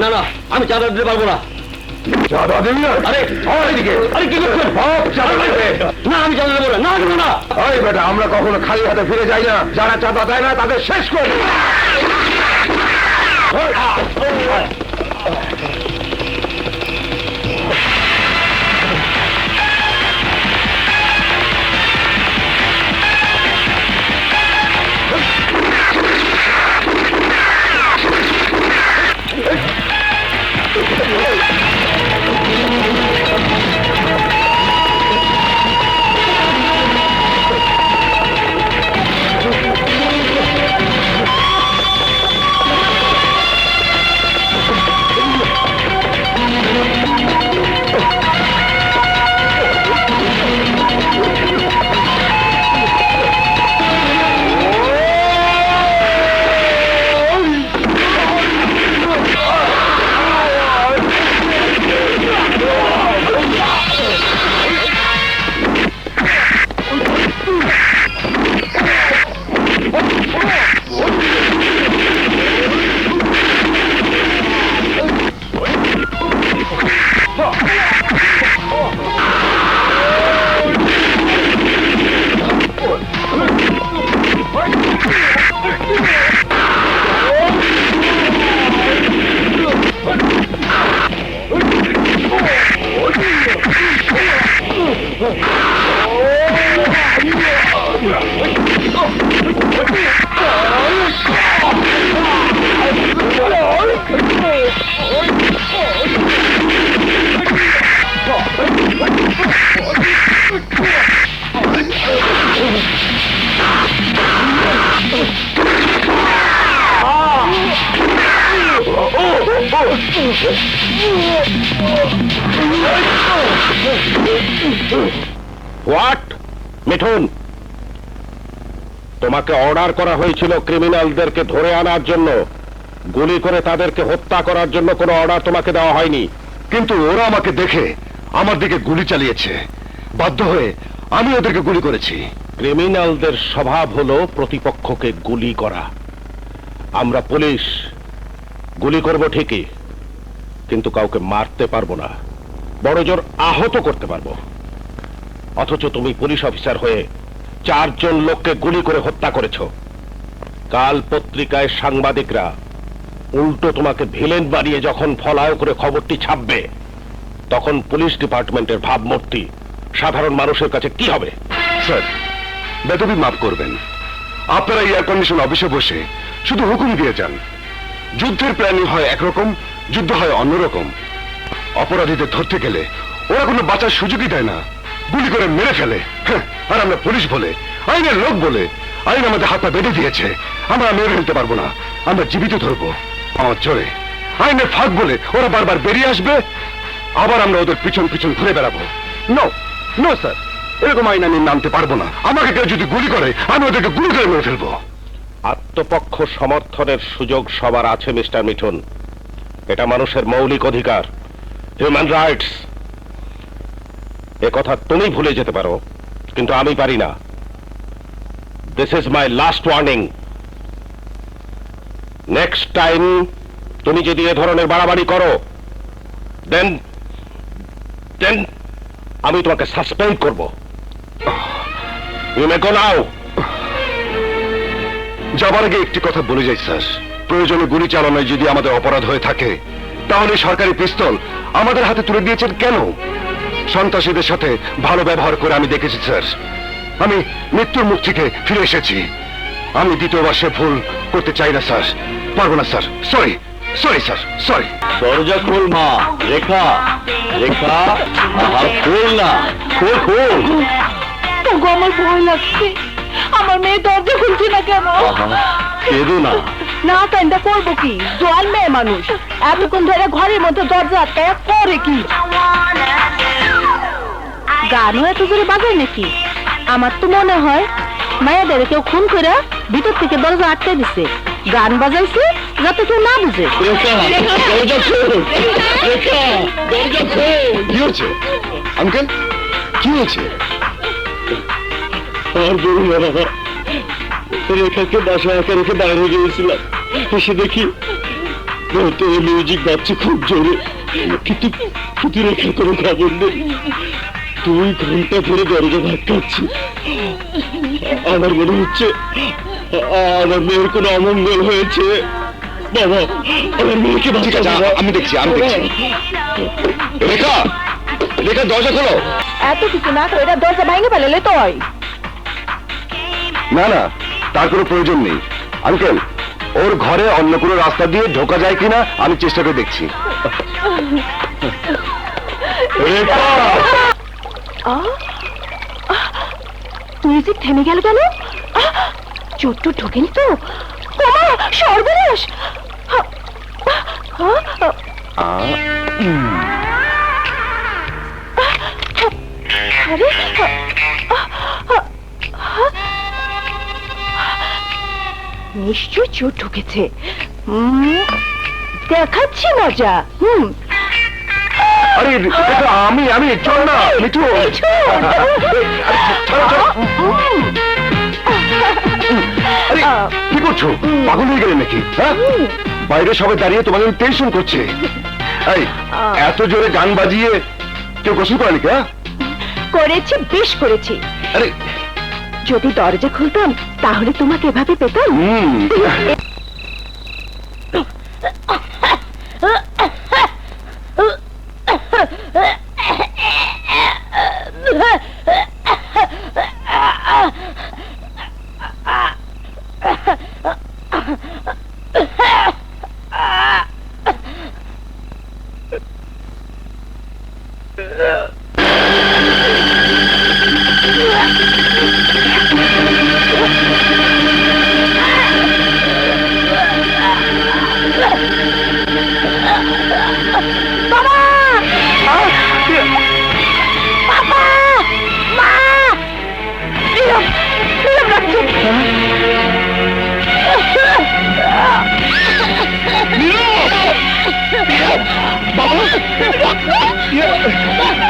না না, আমি চাঁদা দিতে পারবো না। চাঁদা দিবি না? আরে এদিকে আরে কি করছেন? চাঁদা দেবে না, আমি চাঁদা দেবো না। না দেবো না। ওই বেটা, আমরা কখনো খালি হাতে ফিরে যাই না। যারা চাঁদা দেয় না তাদের শেষ করি। হোয়াট মিঠুন, তোমাকে অর্ডার করা হয়েছিল ক্রিমিনালদেরকে ধরে আনার জন্য, গুলি করে তাদেরকে হত্যা করার জন্য কোনো অর্ডার তোমাকে দেওয়া হয়নি। কিন্তু ওরা আমাকে দেখে আমার দিকে গুলি চালিয়েছে। বাধ্য হয়ে আমি ওদেরকে গুলি করেছি। ক্রিমিনালদের স্বভাব হলো প্রতিপক্ষকে গুলি করা। আমরা পুলিশ গুলি করব ঠিকই, কিন্তু কাউকে মারতে পারবো না, বড় জোর আহত করতে পারবো। অথচ তুমি পুলিশ অফিসার হয়ে 4 জন লোককে গুলি করে হত্যা করেছো। কাল পত্রিকায় সাংবাদিকরা উল্টো তোমাকে ভিলেন বানিয়ে যখন ফলাও করে খবরটি ছাপবে, তখন পুলিশ ডিপার্টমেন্টের ভাবমূর্তি সাধারণ মানুষের কাছে কি হবে? স্যার, বেদবি মাফ করবেন। আপনারা এয়ার কন্ডিশন অফিসে বসে শুধু হুকুম দিয়ে যান। যুদ্ধের প্ল্যানিং হয় একরকম, যুদ্ধ হয় অন্যরকম। অপরাধীদের ধরতে গেলে ওরা কোনো বাঁচার সুযোগই দেয় না, গুলি করে মেরে ফেলে। আর আমরা পুলিশ বলে, আইনের লোক বলে, আইন আমাদের হাত পা বেঁধে দিয়েছে। আমরা মেরে ফেলতে পারবো না, আমরা জীবিত ধরবো আমার জোরে। আইনের ফাঁক বলে ওরা বারবার বেরিয়ে আসবে, আবার আমরা ওদের পিছন পিছন ঘুরে বেড়াবো। নো নো স্যার, এরকম আইন আমি মানতে পারবো না। আমাকে কেউ যদি গুলি করে, আমি ওদেরকে গুলি করে মেরে ফেলবো। আত্মপক্ষ সমর্থনের সুযোগ সবার আছে মিস্টার মিঠুন। এটা মানুষের মৌলিক অধিকার, হিউম্যান রাইটস। কথা তুমি ভুলে যেতে পারো, কিন্তু আমি পারি না। This is my last warning. Next time তুমি যদি এ ধরনের বাড়াবাড়ি করো, দেন আমি তোমাকে সাসপেন্ড করব। ইউ মে গো নাও। যাবার আগে একটি কথা বলে যাই স্যার, প্রয়োজনে গুলি চালানোয় যদি আমাদের অপরাধ হয়ে থাকে, তাহলে সরকারি পিস্তল আমাদের হাতে তুলে দিয়েছেন কেন? সন্ত্রাসীদের সাথে ভালো ব্যবহার করে আমি দেখেছি স্যার। আমি মৃত্যুর মুখ থেকে ফিরে এসেছি। আমি দ্বিতীয়বার সে ভুল করতে চাই না স্যার, পারবো না sir. Sorry sorry sir, sorry. দরজা খোল মা। রেখা, রেখা, খোল না, খোল খোল। তোগো আমার ভয় লাগছে। আমার মেয়ে দরজা খুলছে না কেন? কেঁদো না। না কান্দা করবো কি? জোয়ান মেয়ে মানুষ, এতক্ষণ ধরে ঘরের মধ্যে দরজা আটকায় করে কি? গানও এত জোরে বাজায় নাকি? আমার তো মনে হয় মায়াদের কেউ খুন করে ভিতর থেকে দরজা আটকে দিছে। গান বাজাইছে যাতে কেউ না বুঝে। দরজা খোল, রেখা, দরজা খোল। কি হচ্ছে আঙ্কেল? কি হয়েছে? আর বলুন না বাবা, রেখাকে বাসায় একা রেখে বাইরে গিয়েছিলাম, এসে দেখি তোর মিউজিক বাজছে খুব জোরে, কিন্তু কিন্তু রেখার কোনো খবর নেই। 2 ঘন্টা ধরে দরজা ধাক্কাচ্ছি। আমার মনে হচ্ছে আমার মেয়ের কোনো অমঙ্গল হয়েছে। বাবা, আমার মেয়েকে ঠিক আছে, বাঁচাও। আমি দেখছি। রেখা, রেখা, দরজা খোলো। এত কিছু না করে এটা দরজা ভাঙে ফেলে তুই। না না, তার কোনো প্রয়োজন নেই। আঙ্কেল, ওর ঘরে অন্য কোনো রাস্তা দিয়ে ঢোকা যায় কিনা আমি চেষ্টা করে দেখছি। রেখা! মিউজিক থেমে গেল কেন? চোর তো ঢোকেনি তো? ওমা, সর্বনাশ! আরে, নিশ্চয় চোর ঢুকেছে। দেখাচ্ছি মজা। আরে রেখা, আমি চল না, মিঠু। আরে কি করছো? পাগল হয়ে গেলে নাকি? হ্যাঁ, বাইরে সবাই দাঁড়িয়ে তোমাকে টেনশন করছে। এই, এত জোরে গান বাজিয়ে কেউ গোসল করেনি? হ্যাঁ, করেছি, বেশ করেছি। আরে যদি দরজা খুলতাম তাহলে তোমাকে এভাবে পেতাম।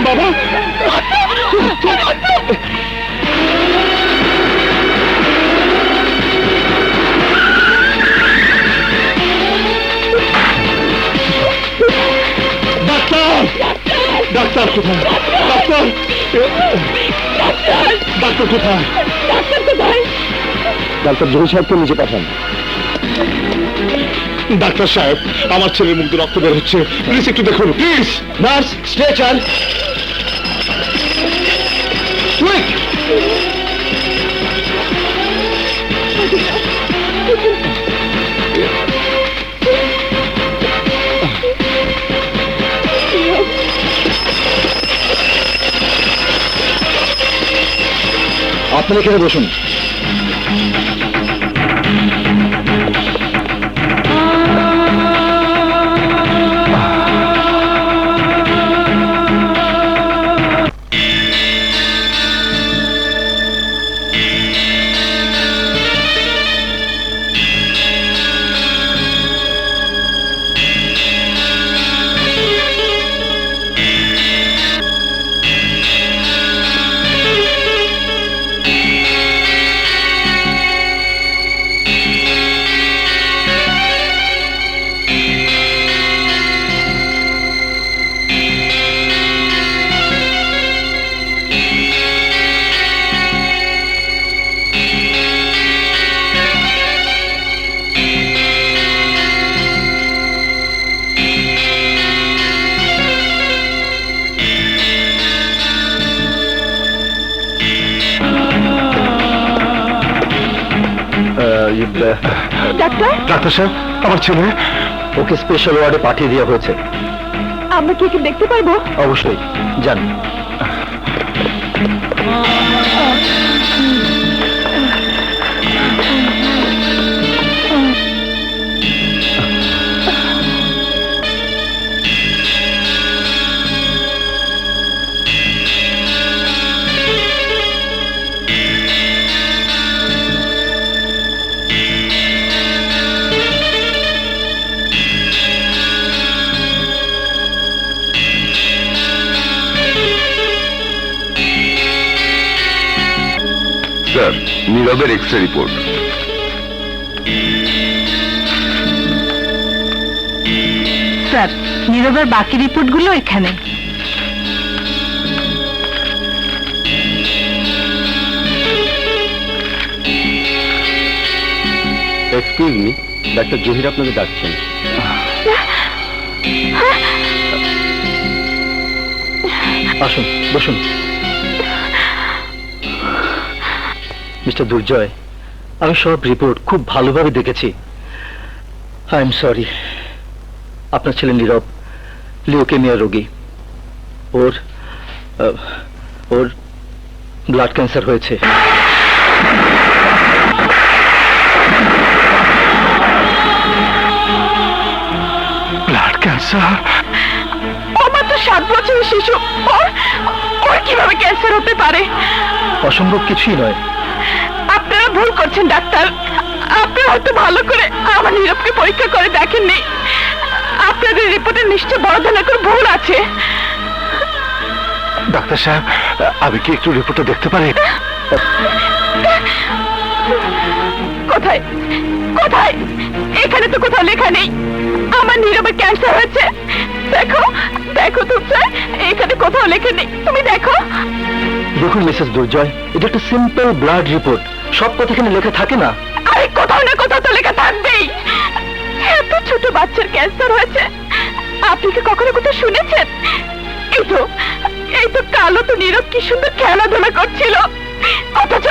বাবা, ডাক্তার কোথায়? ডাক্তার, ডাক্তার কোথায়? ডাক্তার জহির সাহেবকে নিচে পাঠান। ডাক্তার সাহেব, আমার ছেলের মুখ দিয়ে রক্ত বের হচ্ছে, প্লিজ একটু দেখুন, প্লিজ। Nurse, stretcher. কুইক! আপনারা এখানে বসুন। ডাক্তার, ডাক্তার সাহেব, আমার ছেলে। ওকে স্পেশাল ওয়ার্ডে পাঠিয়ে দেওয়া হয়েছে। আমরা কি দেখতে পারবো? অবশ্যই, যান। স্যার, নীরবের এক্স-রে রিপোর্ট। ডাক্তার, নীরবের বাকি রিপোর্টগুলো এখানে। এক্সকিউজ মি, ডাক্তার জহির আপনাকে ডাকছেন। আসুন, বসুন। মিস্টার দুর্জয়, আমি সব রিপোর্ট খুব ভালোভাবে দেখেছি। আই এম সরি, আপনার ছেলে নীরব লিউকেমিয়া রোগী। ওর ব্লাড ক্যান্সার হয়েছে। Blood cancer? আমার তো 7 বছরের শিশু, ওর কিভাবে ক্যান্সার হতে পারে? অসম্ভব কিছুই নয়। আপনারা ভুল করছেন ডাক্তার। আপনারা হয়তো ভালো করে আমার নীরবকে পরীক্ষা করে দেখেননি। আপনাদের রিপোর্টে নিশ্চয় বড় ধরনের কোনো ভুল আছে। ডাক্তার সাহেব, আমি কি একটু রিপোর্টটা দেখতে পারি? কোথায় কোথায়? এখানে তো কোথাও লেখা নেই আমার নীরবের ক্যান্সার হয়েছে। দেখো দেখো তুলসী, এখানে কোথাও লেখা নেই, তুমি দেখো। দেখুন মিসেস দুর্জয়, এটা একটা সিম্পল ব্লাড রিপোর্ট, সব কথা এখানে লেখা থাকে না। আরে কোথাও না কোথাও তো লেখা থাকবেই। এত ছোট বাচ্চার ক্যান্সার হয়েছে, আপনি কি কখনো কোথাও শুনেছেন? এই তো কালো তো নীরব কি সুন্দর খেলাধুলা করছিল, অথচ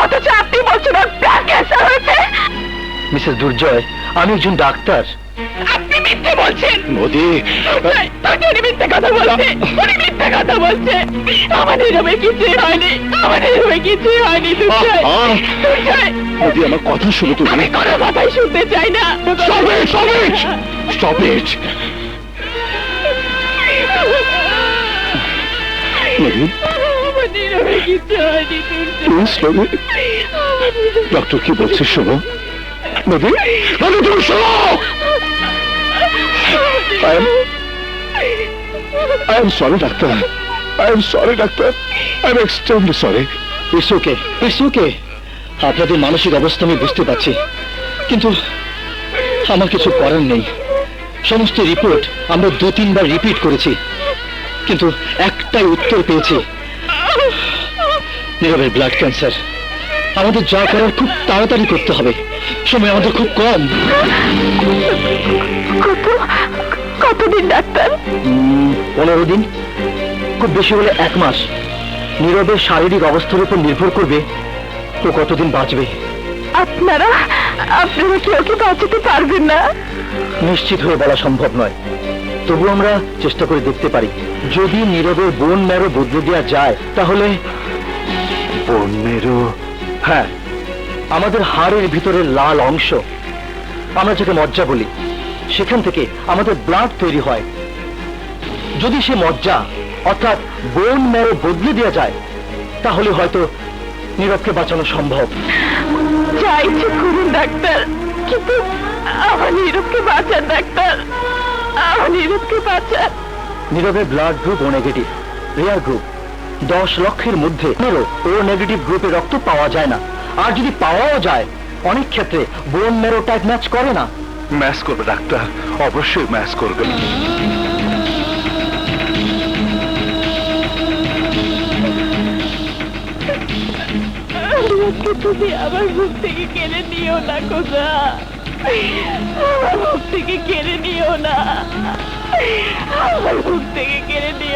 অথচ আপনি বলছেন ওর ব্লাড ক্যান্সার হয়েছে। মিসেস দুর্জয়, আমি একজন ডাক্তার। আপনি মিথ্যে বলছেন। নদী, উনি মিথ্যে কথা বলছে, উনি মিথ্যে কথা বলছে। আমার নীরবে কিছুই হয়নি, আমার নীরবে কিছুই হয়নি। দুর্জয়, দুর্জয়, নদী আমার কথা শুনো তুমি। আমি কোনো কথাই শুনতে চাই না। Stop it! Stop it! Stop it! নদী, আমার নীরবে কিছু হয়নি। প্লিজ নদী, ডক্টর কি বলছে শোনো। নদী, নদী তুমি শোনো। I am sorry, doctor. I am sorry, doctor. I am extremely sorry. It's okay, it's okay. আপনাদের মানসিক অবস্থা আমি বুঝতে পারছি, কিন্তু আমার কিছু করার নেই। সমস্ত রিপোর্ট আমরা 2-3 বার রিপিট করেছি, কিন্তু একটাই উত্তর পেয়েছি, নীরবের ব্লাড ক্যান্সার। আমাদের যা করার খুব তাড়াতাড়ি করতে হবে, সময় আমাদের খুব কম। কতদিন ডাক্তার? 15 দিন, খুব বেশি হলে 1 মাস। নীরবের শারীরিক অবস্থার উপর নির্ভর করবে ও কতদিন বাঁচবে। আপনারা কেউ কি বাঁচাতে পারবেন না? নিশ্চিত হয়ে বলা সম্ভব নয়, তবু আমরা চেষ্টা করে দেখতে পারি। যদি নীরবের বোন ম্যারো বদলে দেওয়া যায় তাহলে। বোন মেরু? হ্যাঁ, আমাদের হাড়ের ভিতরের লাল অংশ, আমরা যাকে মজ্জা বলি, সেখান থেকে আমাদের ব্লাড তৈরি হয়। যদি সে মজ্জা অর্থাৎ বোন ম্যারো বদলে দেওয়া যায় তাহলে হয়তো নীরবকে বাঁচানো সম্ভব। যা ইচ্ছে করুন ডাক্তার, কিন্তু আমার নীরবকে বাঁচান ডাক্তার, আমার নীরবকে বাঁচান। নীরবের ব্লাড গ্রুপ ও নেগেটিভ, রেয়ার গ্রুপ। 10 লক্ষের মধ্যে ও নেগেটিভ গ্রুপে রক্ত পাওয়া যায় না, আর যদি পাওয়াও যায় অনেক ক্ষেত্রে বোন ম্যারো টাইপ ম্যাচ করে না। ম্যাচ করবে ডাক্তার, অবশ্যই ম্যাচ করবে। তুমি আমার মুখ থেকে কেড়ে নিও না খোদা, আমার মুখ থেকে কেড়ে নিও না, আমার মুখ থেকে কেড়ে নিও